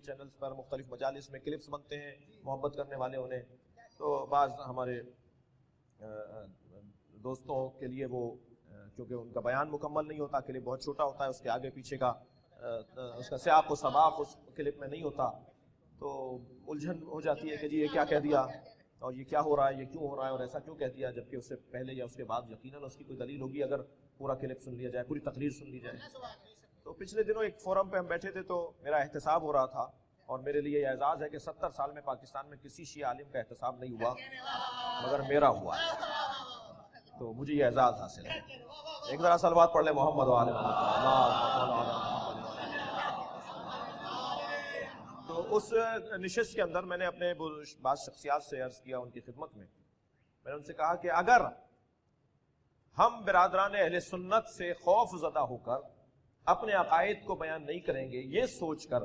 Channels پر مختلف مجالس میں کلپس بنتے ہیں محبت کرنے والے انہیں، تو بعض ہمارے دوستوں کے لیے وہ چونکہ ان کا بیان مکمل نہیں ہوتا، کلپ بہت چھوٹا ہوتا ہے، اس کے آگے پیچھے کا اس کا سیاق و سباق اس کلپ میں نہیں ہوتا، تو الجھن ہو جاتی ہے کہ جی یہ کیا کہہ دیا اور یہ کیا ہو رہا ہے، یہ کیوں ہو رہا ہے اور ایسا کیوں کہہ دیا، جبکہ اس سے پہلے یا اس کے بعد یقیناً اس کی کوئی دلیل ہوگی اگر پورا کلپ سن لیا جائے، پوری تقریر سن لی جائے۔ تو پچھلے دنوں ایک فورم پہ ہم بیٹھے تھے تو میرا احتساب ہو رہا تھا، اور میرے لیے یہ اعزاز ہے کہ 70 سال میں پاکستان میں کسی شیعہ عالم کا احتساب نہیں ہوا مگر میرا ہوا ہے، تو مجھے یہ اعزاز حاصل ہے۔ ایک ذرا صلوات پڑھ لیں محمد و آل محمد۔ تو اس نشست کے اندر میں نے اپنے بعض شخصیات سے عرض کیا ان کی خدمت میں نے ان سے کہا کہ اگر ہم برادران اہل سنت سے خوف زدہ ہو کر اپنے عقائد کو بیان نہیں کریں گے یہ سوچ کر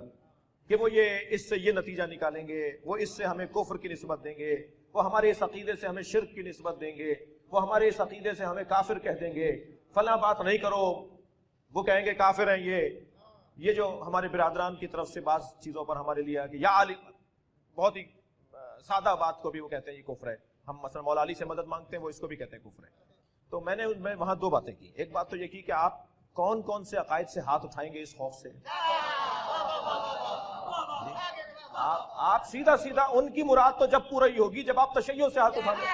کہ وہ اس سے یہ نتیجہ نکالیں گے، وہ اس سے ہمیں کفر کی نسبت دیں گے، وہ ہمارے اس عقیدے سے ہمیں شرک کی نسبت دیں گے، وہ ہمارے اس عقیدے سے ہمیں کافر کہہ دیں گے، فلاں بات نہیں کرو، وہ کہیں گے کافر ہیں، یہ جو ہمارے برادران کی طرف سے بعض چیزوں پر ہمارے لیے کہ یا علی، بہت ہی سادہ بات کو بھی وہ کہتے ہیں یہ کفر ہے، ہم مثلا مولا علی سے مدد مانگتے ہیں وہ اس کو بھی کہتے ہیں کفر ہے۔ تو میں نے وہاں دو باتیں کی، ایک بات تو یہ کی کہ آپ کون کون سے عقائد سے ہاتھ اٹھائیں گے اس خوف سے، آپ سیدھا سیدھا ان کی مراد تو جب پوری ہوگی جب آپ تشیع سے ہاتھ اٹھائیں گے،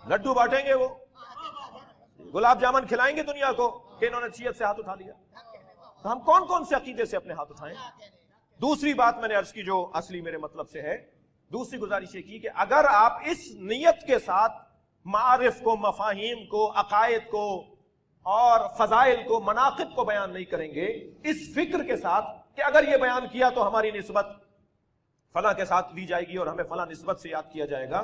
لڈو بانٹیں گے، وہ گلاب جامن کھلائیں گے دنیا کو کہ انہوں نے شیعت سے ہاتھ اٹھا لیا، تو ہم کون کون سے عقیدے سے اپنے ہاتھ اٹھائیں۔ دوسری بات میں نے عرض کی جو اصلی میرے مطلب سے ہے، دوسری گزارش یہ کی کہ اگر آپ اس نیت کے ساتھ معارف کو، مفاہیم کو، عقائد کو اور فضائل کو، مناقب کو بیان نہیں کریں گے، اس فکر کے ساتھ کہ اگر یہ بیان کیا تو ہماری نسبت فلاں کے ساتھ دی جائے گی اور ہمیں فلاں نسبت سے یاد کیا جائے گا،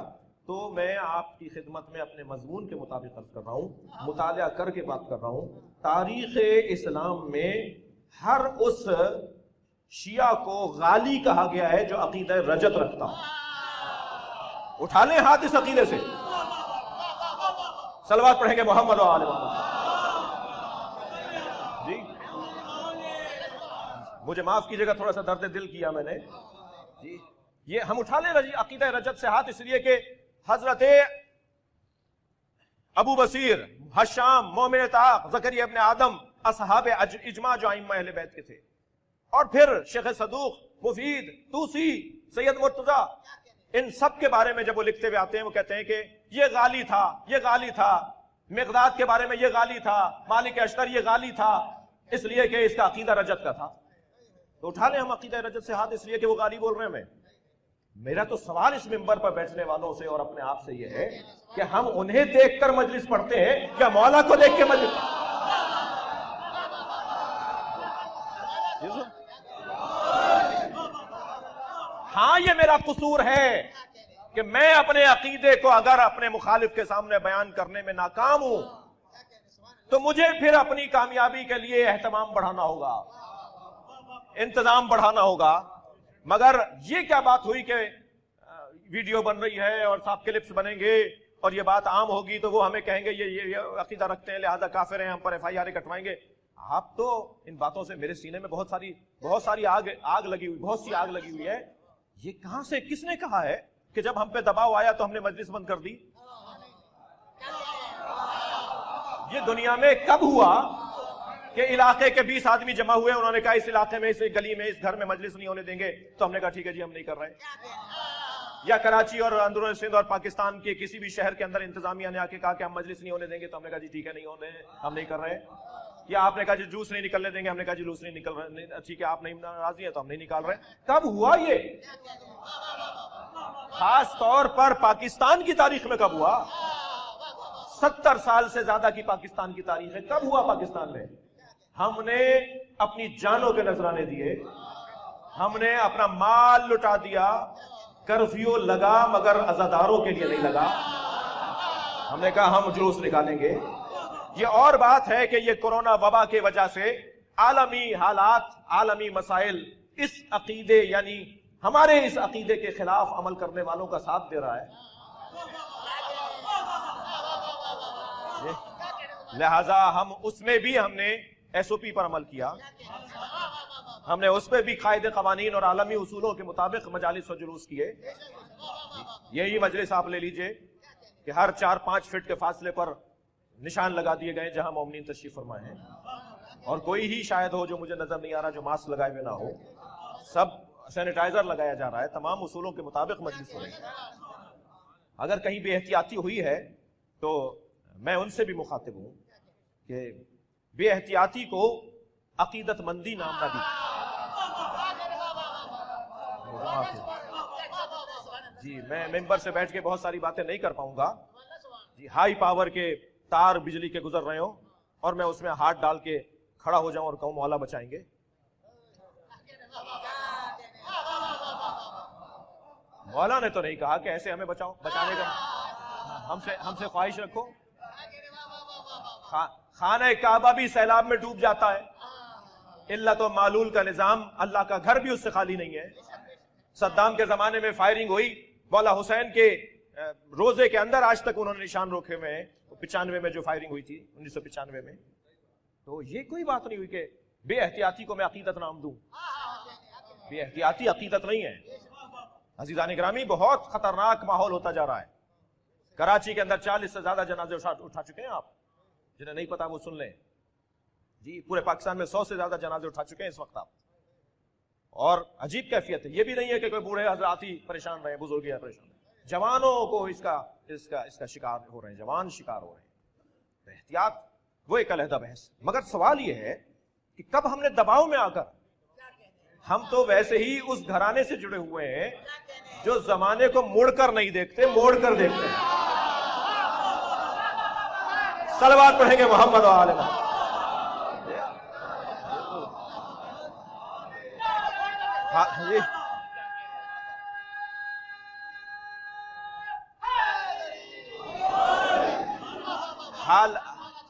تو میں آپ کی خدمت میں اپنے مضمون کے مطابق عرض کر رہا ہوں، مطالعہ کر کے بات کر رہا ہوں، تاریخ اسلام میں ہر اس شیعہ کو غالی کہا گیا ہے جو عقیدہ رجت رکھتا ہوں۔ اٹھا لیں ہاتھ اس عقیدے سے، صلوات پڑھیں گے محمد و آل محمد۔ جی مجھے معاف کیجئے گا، تھوڑا سا درد دل کیا میں نے، جی یہ ہم اٹھا لیں عقیدہ رجت سے ہاتھ، اس لیے کہ حضرت ابو بصیر، حشام، مومن طاق، زکریا ابن آدم اصحاب اجماع جو ائمہ اہل بیت کے تھے، اور پھر شیخ صدوق، مفید، توسی، سید مرتضیٰ، ان سب کے بارے میں جب وہ لکھتے ہوئے آتے ہیں وہ کہتے ہیں کہ یہ غالی تھا، یہ غالی تھا، مقداد کے بارے میں یہ غالی تھا، مالک اشتر یہ غالی تھا، اس لیے کہ اس کا عقیدہ رجت کا تھا۔ تو اٹھا لیں ہم عقیدہ رجت سے ہاتھ، اس لیے کہ وہ غالی بول رہے ہیں میں۔ میرا تو سوال اس منبر پر بیٹھنے والوں سے اور اپنے آپ سے یہ ہے کہ ہم انہیں دیکھ کر مجلس پڑھتے ہیں یا مولا کو دیکھ کے مجلس؟ ہاں یہ میرا قصور ہے کہ میں اپنے عقیدے کو اگر اپنے مخالف کے سامنے بیان کرنے میں ناکام ہوں تو مجھے پھر اپنی کامیابی کے لیے اہتمام بڑھانا ہوگا، انتظام بڑھانا ہوگا۔ مگر یہ کیا بات ہوئی کہ ویڈیو بن رہی ہے اور صاحب کلپس بنیں گے اور یہ بات عام ہوگی تو وہ ہمیں کہیں گے یہ عقیدہ رکھتے ہیں لہذا کافر ہیں، ہم پر FIR کٹوائیں گے۔ آپ تو ان باتوں سے میرے سینے میں بہت ساری آگ لگی ہوئی، بہت سی آگ لگی ہوئی ہے۔ یہ کہاں سے، کس نے کہا ہے کہ جب ہم پہ دباؤ آیا تو ہم نے مجلس بند کر دی؟ یہ دنیا میں کب ہوا کہ علاقے کے 20 آدمی جمع ہوئے، انہوں نے کہا اس علاقے میں، اس گلی میں، اس گھر میں مجلس نہیں ہونے دیں گے، تو ہم نے کہا ٹھیک ہے جی ہم نہیں کر رہے؟ یا کراچی اور اندرون سندھ اور پاکستان کے کسی بھی شہر کے اندر انتظامیہ نے آ کے کہا کہ ہم مجلس نہیں ہونے دیں گے، تو ہم نے کہا جی ٹھیک ہے نہیں ہونے، ہم نہیں کر رہے؟ یا آپ نے کہا جی جوس نہیں نکلنے دیں گے، ہم نے کہا جی جوس نہیں نکل رہے، ٹھیک ہے آپ نہیں راضی ہیں تو ہم نہیں نکال رہے۔ کب ہوا یہ؟ خاص طور پر پاکستان کی تاریخ میں کب ہوا؟ 70 سال سے زیادہ کی پاکستان کی تاریخ ہے، کب ہوا پاکستان میں؟ ہم نے اپنی جانوں کے نذرانے دیے، ہم نے اپنا مال لٹا دیا، کرفیو لگا مگر عزاداروں کے لیے نہیں لگا، ہم نے کہا ہم جلوس نکالیں گے۔ یہ اور بات ہے کہ یہ کورونا وبا کی وجہ سے عالمی حالات، عالمی مسائل اس عقیدے یعنی ہمارے اس عقیدے کے خلاف عمل کرنے والوں کا ساتھ دے رہا ہے، لہذا ہم اس میں بھی ہم نے SOP پر عمل کیا۔ ہم نے اس پہ بھی قاعدے قوانین اور عالمی اصولوں کے مطابق مجالس و جلوس کیے. یہی مجلس آپ لے لیجئے کہ ہر 4-5 فٹ کے فاصلے پر نشان لگا دیے گئے جہاں مومنین تشریف فرما ہیں, اور کوئی ہی شاید ہو جو مجھے نظر نہیں آ رہا جو ماسک لگائے ہوئے نہ ہو, سب سینیٹائزر لگایا جا رہا ہے, تمام اصولوں کے مطابق مجلس ہو رہی ہے. اگر کہیں بے احتیاطی ہوئی ہے تو میں ان سے بھی مخاطب ہوں کہ بے احتیاطی کو عقیدت مندی نام نہ دی. جی میں ممبر سے بیٹھ کے بہت ساری باتیں نہیں کر پاؤں گا. جی ہائی پاور کے تار بجلی کے گزر رہے ہوں اور میں اس میں ہاتھ ڈال کے کھڑا ہو جاؤں اور کہوں مولا بچائیں گے. مولا نے تو نہیں کہا کہ ایسے ہمیں بچاؤ, بچانے کا ہم سے خواہش رکھو. خانہ کعبہ بھی سیلاب میں ڈوب جاتا ہے, علت و معلول کا نظام, اللہ کا گھر بھی اس سے خالی نہیں ہے. صدام کے زمانے میں فائرنگ ہوئی, مولا حسین کے روزے کے اندر آج تک انہوں نے نشان روکے ہوئے ہیں. 95 میں جو فائرنگ ہوئی تھی 1995 میں, تو یہ کوئی بات نہیں ہوئی کہ بے احتیاطی کو میں عقیدت نام دوں. بے احتیاطی عقیدت نہیں ہے. عزیزان گرامی, بہت خطرناک ماحول ہوتا جا رہا ہے. کراچی کے اندر 40 سے زیادہ جنازے اٹھا چکے ہیں آپ, جنہیں نہیں پتا وہ سن لیں. جی پورے پاکستان میں 100 سے زیادہ جنازے اٹھا چکے ہیں اس وقت آپ. اور عجیب کیفیت ہے, یہ بھی نہیں ہے کہ کوئی بوڑھے حضرات ہی پریشان رہے, بزرگ ہی پریشان رہے, جوانوں کو اس کا شکار ہو رہے ہیں, جوان شکار ہو رہے ہیں. احتیاط وہ ایک علیحدہ بحث. مگر سوال یہ ہے کہ کب ہم نے دباؤ میں آ کر, ہم تو ویسے ہی اس گھرانے سے جڑے ہوئے ہیں جو زمانے کو مڑ کر نہیں دیکھتے, موڑ کر دیکھتے ہیں. صلوات پڑھیں گے محمد و آل محمد.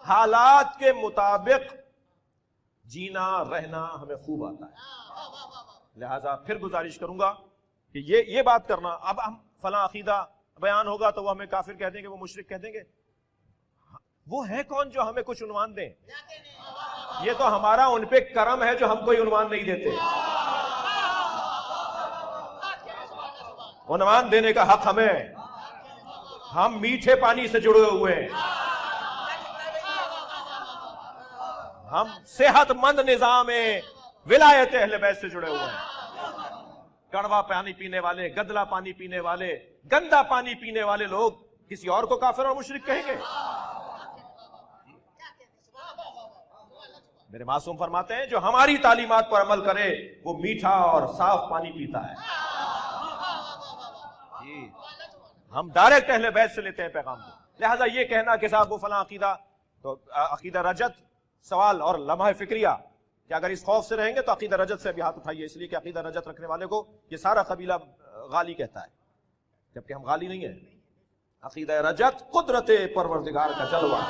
حالات کے مطابق جینا رہنا ہمیں خوب آتا ہے. لہذا پھر گزارش کروں گا کہ یہ بات کرنا, اب ہم فلاں عقیدہ بیان ہوگا تو وہ ہمیں کافر کہہ دیں گے, وہ مشرک کہہ دیں گے. وہ ہے کون جو ہمیں کچھ عنوان دیں؟ یہ تو ہمارا ان پہ کرم ہے جو ہم کوئی عنوان نہیں دیتے. عنوان دینے کا حق ہمیں, ہم میٹھے پانی سے جڑے ہوئے ہیں, ہم صحت مند نظام ولایت اہل بیت سے جڑے ہوئے ہیں. کڑوا پانی پینے والے, گدلا پانی پینے والے, گندا پانی پینے والے لوگ کسی اور کو کافر اور مشرک کہیں گے؟ میرے معصوم فرماتے ہیں جو ہماری تعلیمات پر عمل کرے وہ میٹھا اور صاف پانی پیتا ہے. جی ہم ڈائریکٹ اہل بیت سے لیتے ہیں پیغام کو. لہذا یہ کہنا کہ صاحب وہ فلاں عقیدہ, تو عقیدہ رجت سوال اور لمحہ فکریہ کہ اگر اس خوف سے رہیں گے تو عقیدہ رجت سے بھی ہاتھ اٹھائیے, اس لیے کہ عقیدہ رجت رکھنے والے کو یہ سارا قبیلہ غالی کہتا ہے, جبکہ ہم غالی نہیں ہیں. عقیدہ رجت قدرت پروردگار کا جلوہ.